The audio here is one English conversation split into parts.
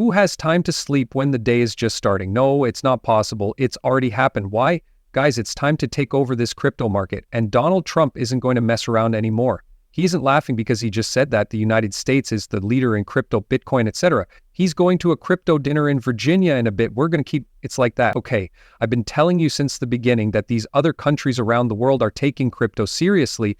Who has time to sleep when the day is just starting? No, it's not possible. It's already happened. Why? Guys, it's time to take over this crypto market, and Donald Trump isn't going to mess around anymore. He isn't laughing because he just said that the United States is the leader in crypto, Bitcoin, etc. He's going to a crypto dinner in Virginia in a bit. We're going to keep it's like that. Okay, I've been telling you since the beginning that these other countries around the world are taking crypto seriously.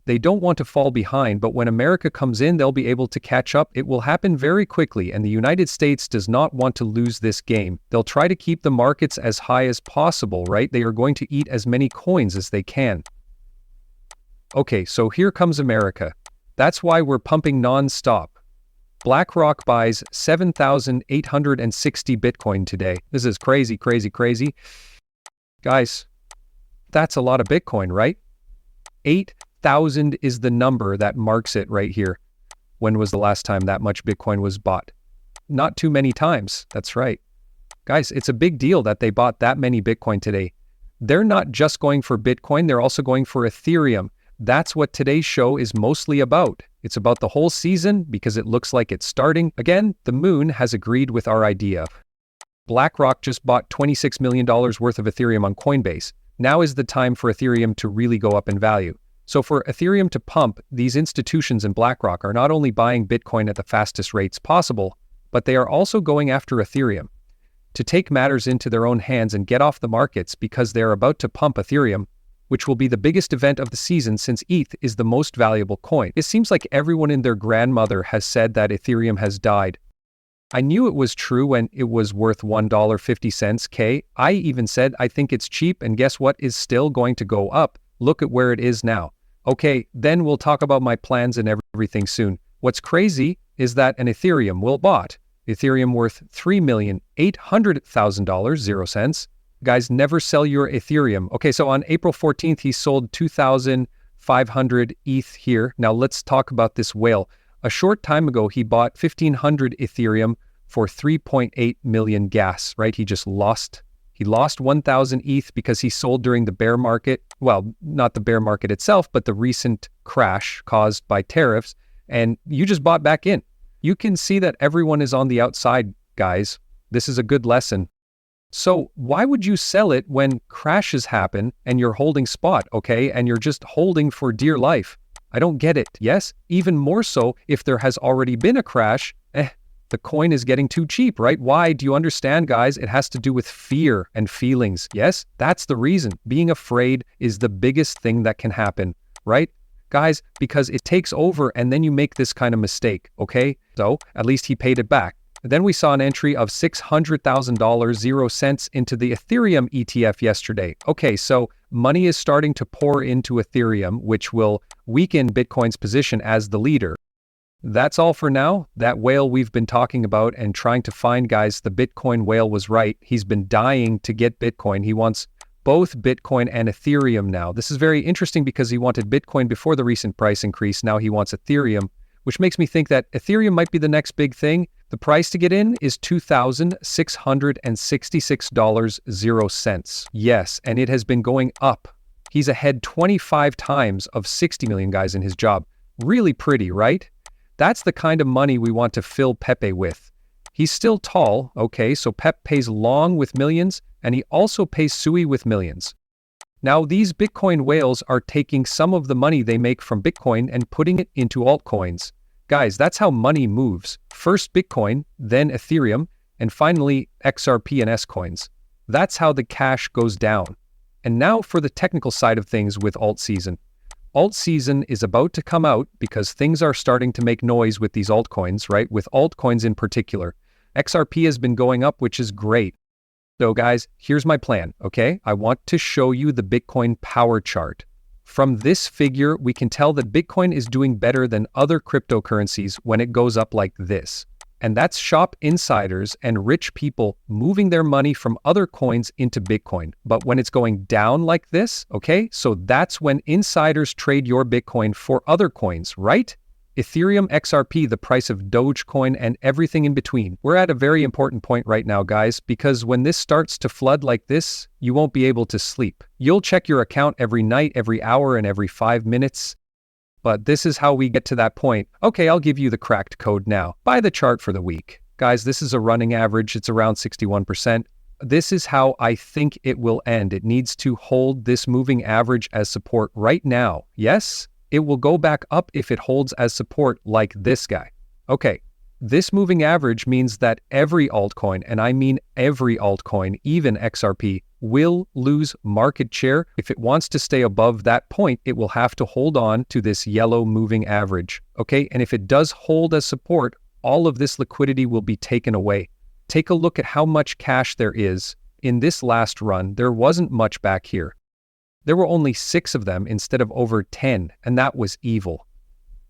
They don't want to fall behind, but when America comes in, they'll be able to catch up. It will happen very quickly, and the United States does not want to lose this game. They'll try to keep the markets as high as possible, right? They are going to eat as many coins as they can. Okay, so here comes America. That's why we're pumping non-stop. BlackRock buys 7,860 Bitcoin today. This is crazy, crazy, crazy. Guys, that's a lot of Bitcoin, right? 8,000 is the number that marks it right here. When was the last time that much Bitcoin was bought? Not too many times. That's right. Guys, it's a big deal that they bought that many Bitcoin today. They're not just going for Bitcoin, they're also going for Ethereum. That's what today's show is mostly about. It's about the whole season because it looks like it's starting. Again, the moon has agreed with our idea. BlackRock just bought $26 million worth of Ethereum on Coinbase. Now is the time for Ethereum to really go up in value. So for Ethereum to pump, these institutions and BlackRock are not only buying Bitcoin at the fastest rates possible, but they are also going after Ethereum to take matters into their own hands and get off the markets because they are about to pump Ethereum, which will be the biggest event of the season since ETH is the most valuable coin. It seems like everyone and their grandmother has said that Ethereum has died. I knew it was true when it was worth $1.50. I even said I think it's cheap, and guess what is still going to go up? Look at where it is now. Okay, then we'll talk about my plans and everything soon. What's crazy is that an Ethereum will bought. Ethereum worth $3,800,000, 0 cents. Guys, never sell your Ethereum. Okay, so on April 14th, he sold 2,500 ETH here. Now let's talk about this whale. A short time ago, he bought 1,500 Ethereum for 3.8 million gas, right? He lost 1,000 ETH because he sold during the bear market. Well, not the bear market itself, but the recent crash caused by tariffs. And you just bought back in. You can see that everyone is on the outside, guys. This is a good lesson. So why would you sell it when crashes happen and you're holding spot, okay? And you're just holding for dear life. I don't get it. Yes, even more so if there has already been a crash, the coin is getting too cheap, right? Why? Do you understand, guys? It has to do with fear and feelings. Yes, that's the reason. Being afraid is the biggest thing that can happen, right? Guys, because it takes over and then you make this kind of mistake, okay? So at least he paid it back. Then we saw an entry of $600,000, 0 cents into the Ethereum ETF yesterday. Okay, so money is starting to pour into Ethereum, which will weaken Bitcoin's position as the leader. That's all for now. That whale we've been talking about and trying to find, guys, the Bitcoin whale was right. He's been dying to get Bitcoin. He wants both Bitcoin and Ethereum now. This is very interesting because he wanted Bitcoin before the recent price increase. Now he wants Ethereum, which makes me think that Ethereum might be the next big thing. The price to get in is $2,666, 0 cents. Yes, and it has been going up. He's ahead 25 times of 60 million guys in his job. Really pretty, right? That's the kind of money we want to fill Pepe with. He's still tall, okay, so Pep pays Long with millions, and he also pays Sui with millions. Now, these Bitcoin whales are taking some of the money they make from Bitcoin and putting it into altcoins. Guys, that's how money moves. First Bitcoin, then Ethereum, and finally XRP and S coins. That's how the cash goes down. And now for the technical side of things with alt season. Alt season is about to come out because things are starting to make noise with these altcoins, right? With altcoins in particular. XRP has been going up, which is great. So guys, here's my plan, okay? I want to show you the Bitcoin power chart. From this figure, we can tell that Bitcoin is doing better than other cryptocurrencies when it goes up like this. And that's shop insiders and rich people moving their money from other coins into Bitcoin. But when it's going down like this, okay, so that's when insiders trade your Bitcoin for other coins, right? Ethereum, XRP, the price of Dogecoin, and everything in between. We're at a very important point right now, guys, because when this starts to flood like this, you won't be able to sleep. You'll check your account every night, every hour, and every 5 minutes. But this is how we get to that point. Okay, I'll give you the cracked code now. Buy the chart for the week. Guys, this is a running average. It's around 61%. This is how I think it will end. It needs to hold this moving average as support right now. Yes, it will go back up if it holds as support like this guy. Okay, this moving average means that every altcoin, and I mean every altcoin, even XRP, will lose market share. If it wants to stay above that point, it will have to hold on to this yellow moving average. Okay, and if it does hold as support, all of this liquidity will be taken away. Take a look at how much cash there is. In this last run, there wasn't much back here. There were only 6 of them instead of over 10, and that was evil,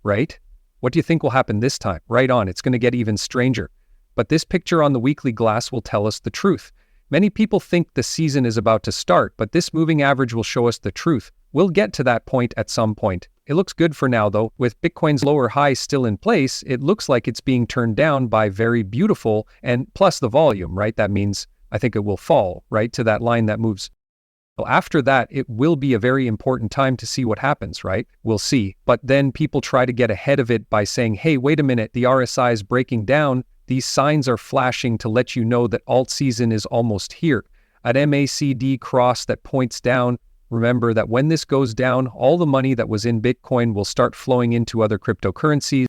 right? What do you think will happen this time? Right on, it's going to get even stranger. But this picture on the weekly glass will tell us the truth. Many people think the season is about to start, but this moving average will show us the truth. We'll get to that point at some point. It looks good for now though. With Bitcoin's lower high still in place, it looks like it's being turned down by very beautiful and plus the volume, right? That means I think it will fall, right, to that line that moves. Well, after that, it will be a very important time to see what happens, right? We'll see. But then people try to get ahead of it by saying, hey, wait a minute, the RSI is breaking down. These signs are flashing to let you know that alt season is almost here. An MACD cross that points down. Remember that when this goes down, all the money that was in Bitcoin will start flowing into other cryptocurrencies.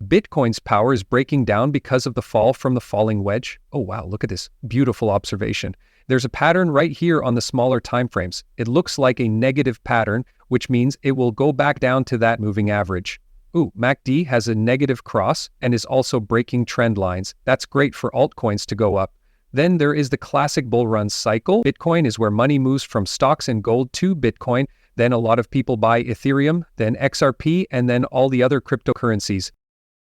Bitcoin's power is breaking down because of the fall from the falling wedge. Oh wow, look at this beautiful observation. There's a pattern right here on the smaller timeframes. It looks like a negative pattern, which means it will go back down to that moving average. Ooh, MACD has a negative cross and is also breaking trend lines. That's great for altcoins to go up. Then there is the classic bull run cycle. Bitcoin is where money moves from stocks and gold to Bitcoin. Then a lot of people buy Ethereum, then XRP, and then all the other cryptocurrencies.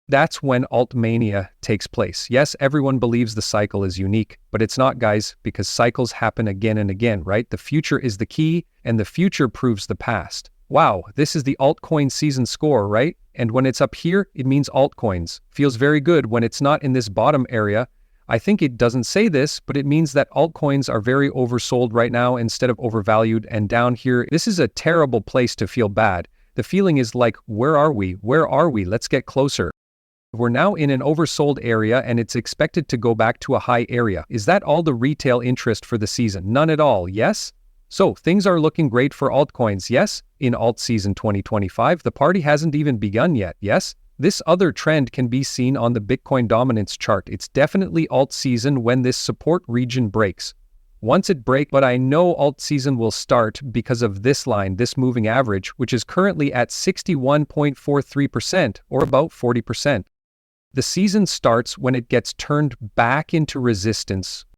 That's when alt mania takes place. Yes, everyone believes the cycle is unique, but it's not, guys, because cycles happen again and again, right? The future is the key, and the future proves the past. Wow, this is the altcoin season score, right? And when it's up here, it means altcoins. Feels very good when it's not in this bottom area. I think it doesn't say this, but it means that altcoins are very oversold right now instead of overvalued. And down here, this is a terrible place to feel bad. The feeling is like, where are we? Where are we? Let's get closer. We're now in an oversold area and it's expected to go back to a high area. Is that all the retail interest for the season? None at all, yes? So things are looking great for altcoins, yes? In alt season 2025, the party hasn't even begun yet, yes? This other trend can be seen on the Bitcoin dominance chart. It's definitely alt season when this support region breaks. Once it breaks, but I know alt season will start because of this line, this moving average, which is currently at 61.43% or about 40%. The season starts when it gets turned back into resistance